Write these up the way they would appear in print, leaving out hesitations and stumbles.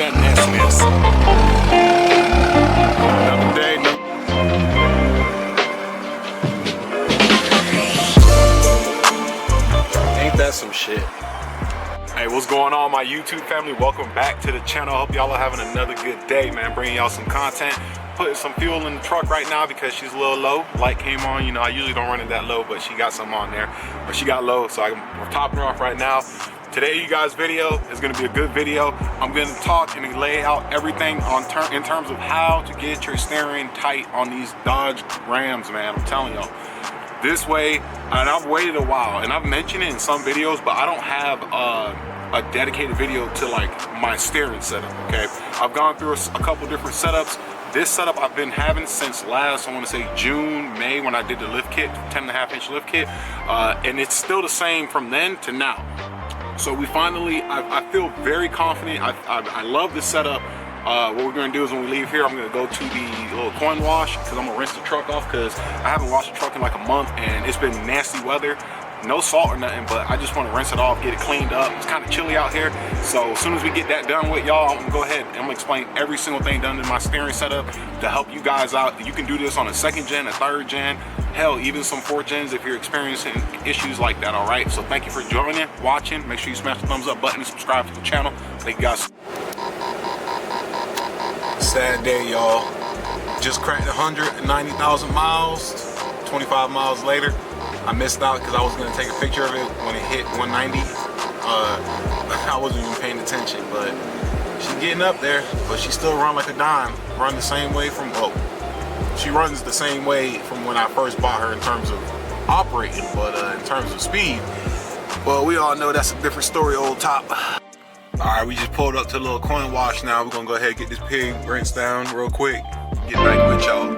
that nastiness. Another day, ain't that some shit? Hey, what's going on, my YouTube family? Welcome back to the channel. Hope y'all are having another good day, man. Bringing y'all some content. Putting some fuel in the truck right now because she's a little low. Light came on. You know, I usually don't run it that low, but she got some on there. But she got low, so we're topping her off right now. Today, you guys' video is going to be a good video. I'm going to talk and lay out everything in terms of how to get your steering tight on these Dodge Rams, man. I'm telling y'all. This way, and I've waited a while, and I've mentioned it in some videos, but I don't have a dedicated video to like my steering setup, okay? I've gone through a couple different setups. This setup I've been having since last, I want to say June, May, when I did the lift kit, 10.5-inch lift kit, and it's still the same from then to now. So we finally, I feel very confident. I love this setup. What we're going to do is when we leave here, I'm going to go to the little coin wash because I'm going to rinse the truck off because I haven't washed the truck in like a month and it's been nasty weather. No salt or nothing, but I just want to rinse it off, get it cleaned up. It's kind of chilly out here. So as soon as we get that done with y'all, I'm going to go ahead and I'm going to explain every single thing done in my steering setup to help you guys out. You can do this on a 2nd gen, a 3rd gen, hell, even some 4th gens if you're experiencing issues like that, all right? So thank you for joining, watching. Make sure you smash the thumbs up button and subscribe to the channel. Thank you guys. Sad day, y'all. Just cracked 190,000 miles, 25 miles later. I missed out because I was going to take a picture of it when it hit 190. I wasn't even paying attention, but she's getting up there, but she still run like a dime. Run the same way from, well, she runs the same way from when I first bought her in terms of operating, but in terms of speed, well, we all know that's a different story, old top. All right, we just pulled up to a little coin wash now. We're gonna go ahead and get this pig rinsed down real quick. Get back with y'all.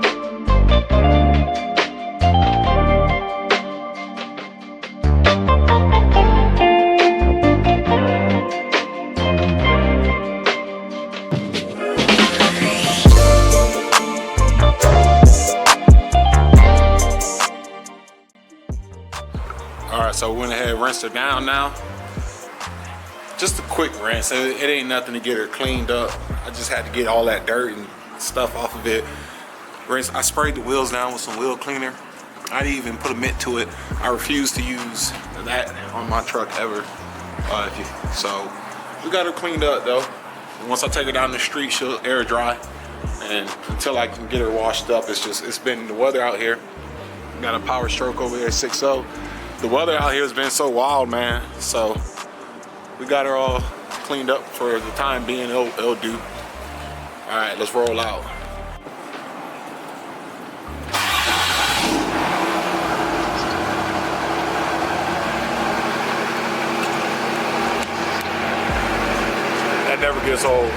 All right, so we went ahead and rinsed her down now. Just a quick rinse. It ain't nothing to get her cleaned up. I just had to get all that dirt and stuff off of it. Rinse. I sprayed the wheels down with some wheel cleaner. I didn't even put a mitt to it. I refuse to use that on my truck ever. So we got her cleaned up though. And once I take her down the street, she'll air dry. And until I can get her washed up, it's been the weather out here. We got a Power Stroke over there, 6.0. The weather out here has been so wild, man. So we got her all cleaned up for the time being. It'll do. All right, let's roll out. That never gets old.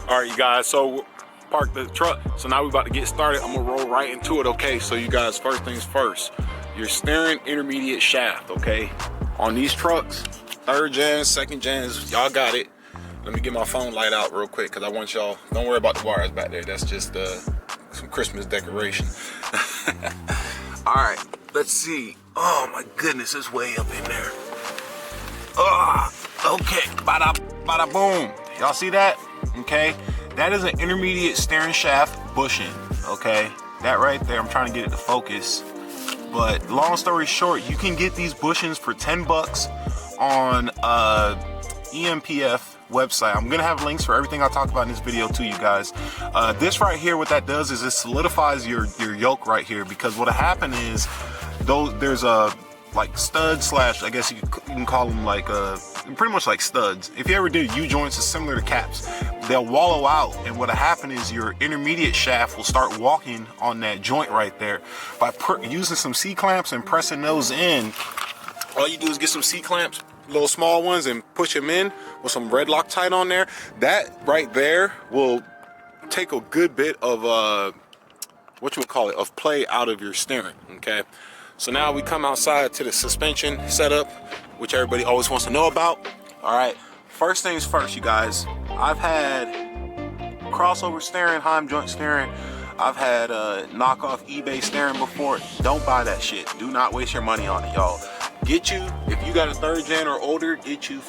All right, you guys, so park the truck. So now we're about to get started. I'm gonna roll right into it, okay? So you guys, first things first, your steering intermediate shaft, okay? On these trucks, 3rd gen, 2nd gens, y'all got it. Let me get my phone light out real quick because I want y'all, don't worry about the wires back there. That's just some Christmas decoration. All right, let's see. Oh my goodness, it's way up in there. Okay, bada, bada boom. Y'all see that? Okay, that is an intermediate steering shaft bushing, okay? That right there, I'm trying to get it to focus. But long story short, you can get these bushings for 10 bucks on EMPF website. I'm gonna have links for everything I talk about in this video to you guys. This right here, what that does is it solidifies your yoke right here, because what'll happen is there's a like stud slash, I guess you can call them like pretty much like studs. If you ever did U-joints, it's similar to caps. They'll wallow out, and what'll happen is your intermediate shaft will start walking on that joint right there. By using some C-clamps and pressing those in, all you do is get some C-clamps, little small ones, and push them in with some red Loctite on there. That right there will take a good bit of of play out of your steering, okay? So now we come outside to the suspension setup, which everybody always wants to know about. All right, first things first, you guys. I've had crossover steering, Heim joint steering. I've had knockoff eBay steering before. Don't buy that shit. Do not waste your money on it, y'all. Get you, if you got a 3rd gen or older, get you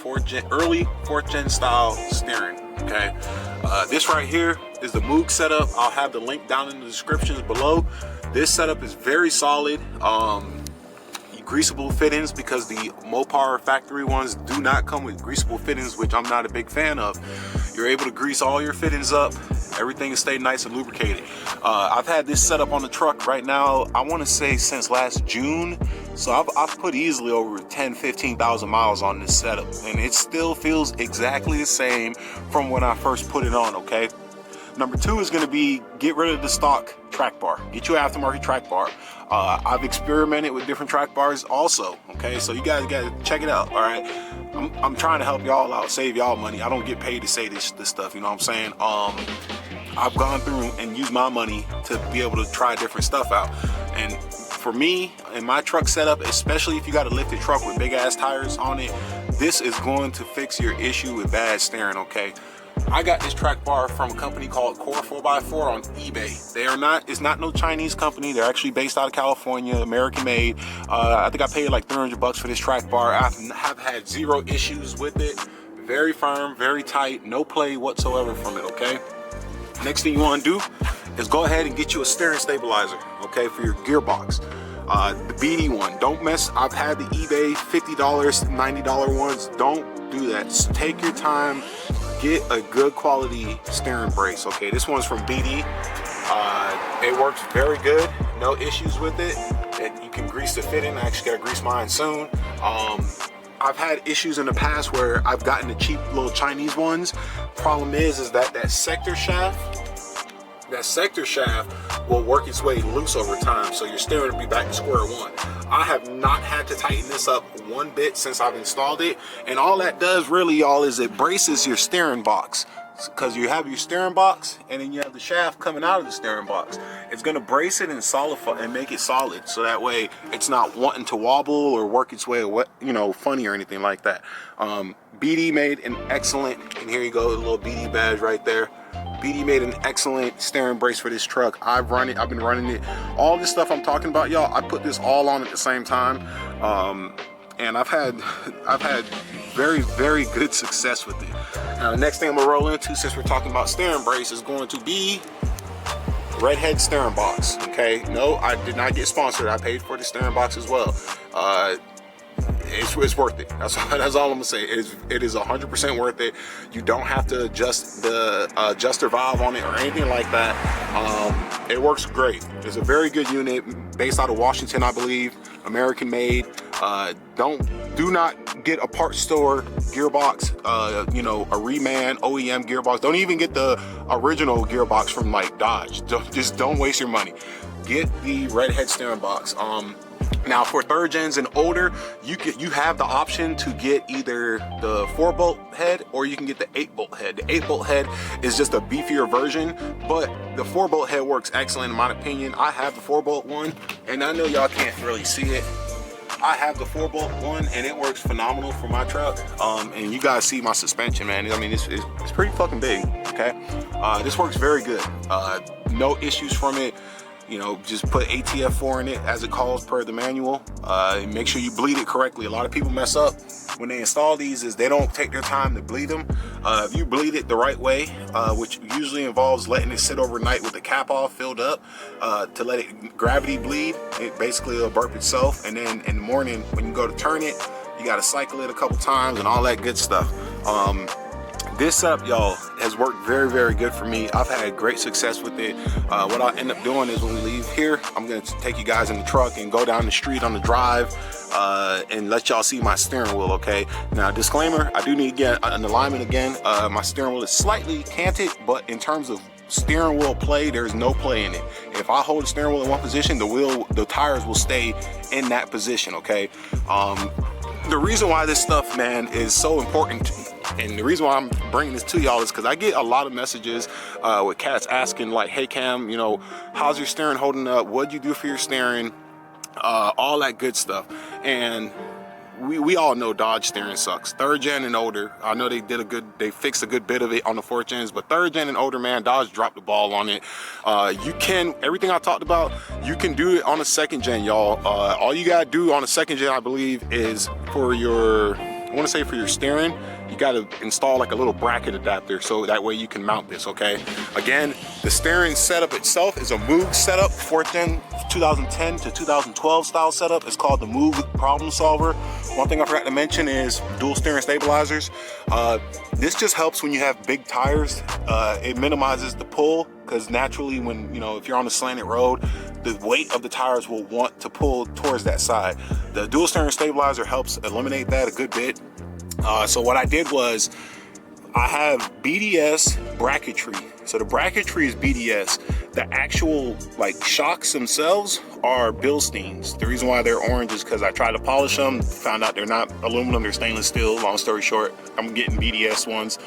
early 4th gen style steering, okay? This right here is the Moog setup. I'll have the link down in the descriptions below. This setup is very solid. Greasable fittings, because the Mopar factory ones do not come with greasable fittings, which I'm not a big fan of. You're able to grease all your fittings up. Everything will stay nice and lubricated. I've had this set up on the truck right now, I want to say since last June. So I've put easily over 10-15,000 miles on this setup, and it still feels exactly the same from when I first put it on, okay? Number 2 is going to be get rid of the stock track bar. Get you an aftermarket track bar. I've experimented with different track bars also, okay? So you guys got to check it out, all right? I'm trying to help y'all out, save y'all money. I don't get paid to say this stuff, you know what I'm saying? I've gone through and used my money to be able to try different stuff out. And for me, in my truck setup, especially if you got a lifted truck with big ass tires on it, this is going to fix your issue with bad steering, okay? I got this track bar from a company called Core 4x4 on eBay. It's not no Chinese company. They're actually based out of California, American made. I think I paid like 300 bucks for this track bar. I have had 0 issues with it. Very firm, very tight, no play whatsoever from it, okay? Next thing you want to do is go ahead and get you a steering stabilizer, okay, for your gearbox. The BD one, don't mess. I've had the eBay $50, $90 ones. Don't do that. Just take your time. Get a good quality steering brace, okay? This one's from BD. It works very good, no issues with it. You can grease the fitting. I actually gotta grease mine soon. I've had issues in the past where I've gotten the cheap little Chinese ones. Problem is that sector shaft will work its way loose over time, so your steering will be back to square one. I have not had to tighten this up one bit since I've installed it, and all that does really, y'all, is it braces your steering box, because you have your steering box and then you have the shaft coming out of the steering box. It's going to brace it and solidify and make it solid, so that way it's not wanting to wobble or work its way, you know, funny or anything like that. BD made an excellent, and here you go, a little BD badge right there. BD made an excellent steering brace for this truck. I've been running it. All this stuff I'm talking about, y'all, I put this all on at the same time. And I've had very, very good success with it. Now, the next thing I'm gonna roll into, since we're talking about steering brace, is going to be Redhead steering box, okay? No, I did not get sponsored. I paid for the steering box as well. It's worth it. That's all I'm gonna say. It is 100% worth it. You don't have to adjust the adjuster valve on it or anything like that. It works great. It's a very good unit, based out of Washington, I believe. American made. Do not get a parts store gearbox, you know, a reman OEM gearbox. Don't even get the original gearbox from like Dodge. Just don't waste your money. Get the Redhead steering box. Now for 3rd gens and older, you have the option to get either the 4-bolt head or you can get the 8-bolt head. The 8-bolt head is just a beefier version, but the 4-bolt head works excellent in my opinion. I have the 4-bolt one, and I know y'all can't really see it. I have the 4-bolt one and it works phenomenal for my truck. And you guys see my suspension, man. I mean, it's pretty fucking big, okay? This works very good. No issues from it. You know, just put ATF4 in it as it calls per the manual. Make sure you bleed it correctly. A lot of people mess up when they install these is they don't take their time to bleed them. If you bleed it the right way, which usually involves letting it sit overnight with the cap off filled up to let it gravity bleed, it basically will burp itself. And then in the morning when you go to turn it, you got to cycle it a couple times and all that good stuff. This setup, y'all, has worked very, very good for me. I've had great success with it. What I'll end up doing is when we leave here, I'm going to take you guys in the truck and go down the street on the drive and let y'all see my steering wheel, okay? Now, disclaimer, I do need to get an alignment again. My steering wheel is slightly canted, but in terms of steering wheel play, there's no play in it. If I hold the steering wheel in one position, the tires will stay in that position, okay? The reason why this stuff, man, is so important to me, and the reason why I'm bringing this to y'all is because I get a lot of messages with cats asking like, hey Cam, you know, how's your steering holding up? What'd you do for your steering? All that good stuff. And we all know Dodge steering sucks. 3rd gen and older, I know they fixed a good bit of it on the 4th gens, but 3rd gen and older, man, Dodge dropped the ball on it. You can, everything I talked about, you can do it on a 2nd gen, y'all. All you gotta do on a 2nd gen, I believe, is for your, I wanna say for your steering, you gotta install like a little bracket adapter so that way you can mount this, okay? Again, the steering setup itself is a Moog setup, 4th gen, 2010 to 2012 style setup. It's called the Moog Problem Solver. One thing I forgot to mention is dual steering stabilizers. This just helps when you have big tires. It minimizes the pull, because naturally when, you know, if you're on a slanted road, the weight of the tires will want to pull towards that side. The dual steering stabilizer helps eliminate that a good bit. So what I did was, I have BDS bracketry. So the bracketry is BDS. The actual like shocks themselves are Bilsteins. The reason why they're orange is because I tried to polish them, found out they're not aluminum, they're stainless steel. Long story short, I'm getting BDS ones.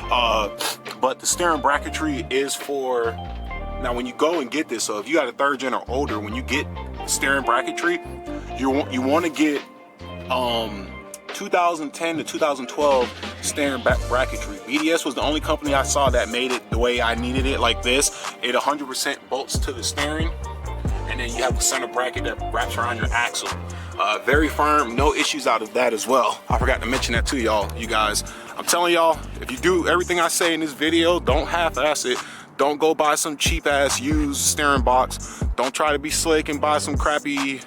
But the steering bracketry is for, now when you go and get this, so if you got a 3rd gen or older, when you get steering bracketry, you want to get 2010 to 2012 steering bracketry. BDS was the only company I saw that made it the way I needed it, like this. It 100% bolts to the steering, and then you have a center bracket that wraps around your axle. Very firm, no issues out of that as well. I forgot to mention that to y'all, you guys. I'm telling y'all, if you do everything I say in this video, don't half-ass it. Don't go buy some cheap ass used steering box. Don't try to be slick and buy some crappy,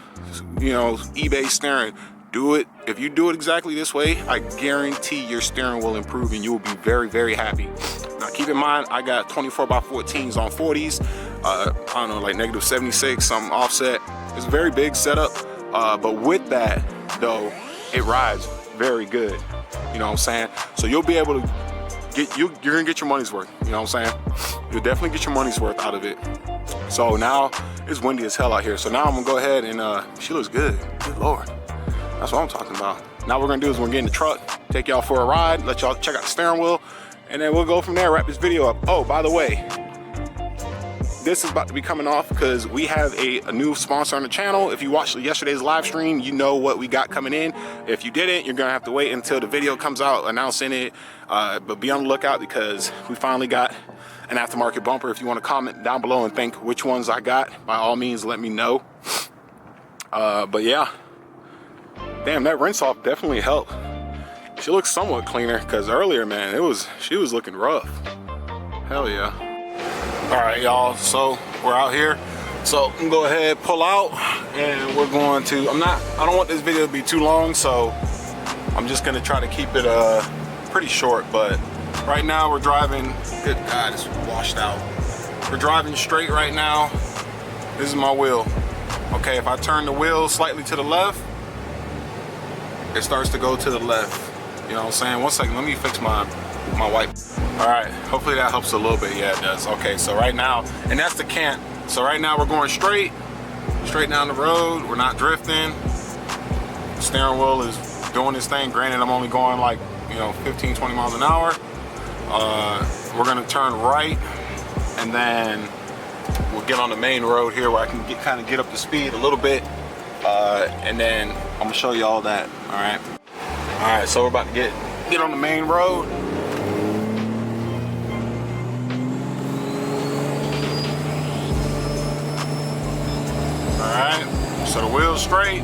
you know, eBay steering. Do it, if you do it exactly this way, I guarantee your steering will improve and you will be very, very happy. Now keep in mind, I got 24x14s on 40s. I don't know, like -76, some offset. It's a very big setup, but with that though, it rides very good. You know what I'm saying? So you'll be able to get, you're gonna get your money's worth. You know what I'm saying? You'll definitely get your money's worth out of it. So now it's windy as hell out here. So now I'm gonna go ahead and she looks good. Good Lord. That's what I'm talking about. Now what we're gonna do is we're gonna get in the truck, take y'all for a ride, let y'all check out the steering wheel, and then we'll go from there, wrap this video up. Oh, by the way, this is about to be coming off because we have a new sponsor on the channel. If you watched yesterday's live stream, you know what we got coming in. If you didn't, you're gonna have to wait until the video comes out announcing it. But be on the lookout because we finally got an aftermarket bumper. If you wanna comment down below and think which ones I got, by all means, let me know. But yeah. Damn, that rinse off definitely helped. She looks somewhat cleaner because earlier, man, she was looking rough. Hell yeah. All right, y'all, so we're out here. So I'm gonna go ahead, pull out, and we're going to, I don't want this video to be too long, so I'm just gonna try to keep it pretty short, but right now we're driving, good God, it's washed out. We're driving straight right now. This is my wheel. Okay, if I turn the wheel slightly to the left, it starts to go to the left. You know what I'm saying? One second, let me fix my wipe. All right, hopefully that helps a little bit. Yeah, it does. Okay, so right now, and that's the cant. So right now we're going straight down the road. We're not drifting. The steering wheel is doing this thing. Granted, I'm only going like, you know, 15, 20 miles an hour. We're gonna turn right, and then we'll get on the main road here where I can kind of get up to speed a little bit. And then I'm gonna show you all that. All right, so we're about to get on the main road. All right, so the wheel's straight,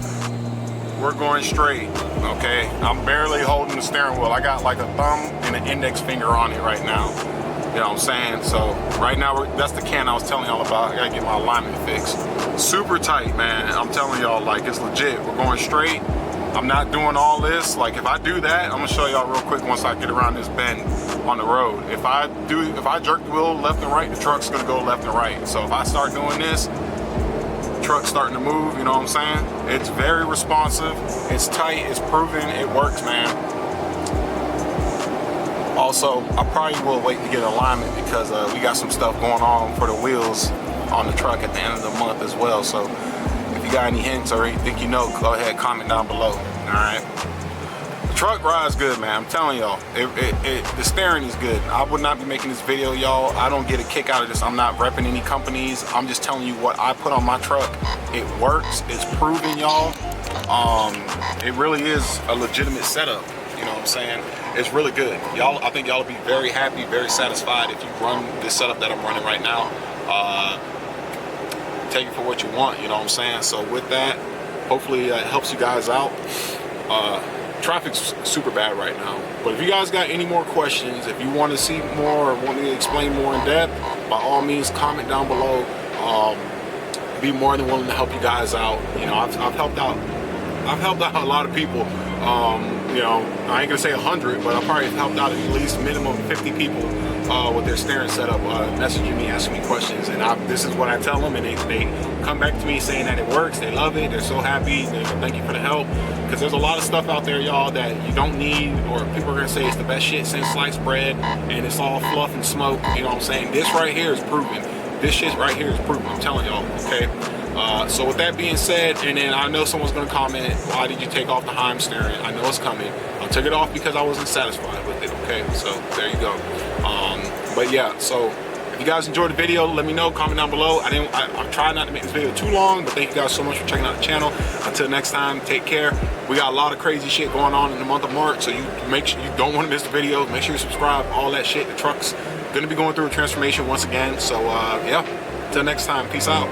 we're going straight. Okay, I'm barely holding the steering wheel. I got like a thumb and an index finger on it right now. You know what I'm saying? So right now, that's the can I was telling y'all about. I gotta get my alignment fixed. Super tight, man. I'm telling y'all, like, it's legit. We're going straight. I'm not doing all this. Like, if I do that, I'm gonna show y'all real quick once I get around this bend on the road. If I jerk the wheel left and right, the truck's gonna go left and right. So if I start doing this, the truck's starting to move, you know what I'm saying? It's very responsive. It's tight, it's proven, it works, man. Also, I probably will wait to get alignment because we got some stuff going on for the wheels on the truck at the end of the month as well. So if you got any hints or anything you know, go ahead, comment down below. All right. The truck ride's good, man. I'm telling y'all, the steering is good. I would not be making this video, y'all. I don't get a kick out of this. I'm not repping any companies. I'm just telling you what I put on my truck. It works. It's proven, y'all. It really is a legitimate setup. You know what I'm saying? It's really good. Y'all, I think y'all will be very happy, very satisfied if you run this setup that I'm running right now. Take it for what you want, you know what I'm saying? So with that, hopefully it helps you guys out. Traffic's super bad right now. But if you guys got any more questions, if you want to see more or want me to explain more in depth, by all means, comment down below. Be more than willing to help you guys out. You know, I've helped out a lot of people. You know, I ain't gonna say 100, but I probably helped out at least minimum 50 people with their steering setup, messaging me, asking me questions, and this is what I tell them, and they come back to me saying that it works, they love it, they're so happy, they thank you for the help, because there's a lot of stuff out there, y'all, that you don't need, or people are gonna say it's the best shit since sliced bread, and it's all fluff and smoke, you know what I'm saying? This right here is proven. This shit right here is proven, I'm telling y'all, okay? So with that being said, and then I know someone's gonna comment, why did you take off the Heim steering? I know it's coming. I took it off because I wasn't satisfied with it, okay? So there you go. But yeah, so if you guys enjoyed the video, let me know, comment down below. I tried not to make this video too long, but thank you guys so much for checking out the channel. Until next time, take care. We got a lot of crazy shit going on in the month of March, so you make sure you don't want to miss the videos. Make sure you subscribe, all that shit. The truck's gonna be going through a transformation once again. So yeah, until next time, peace out.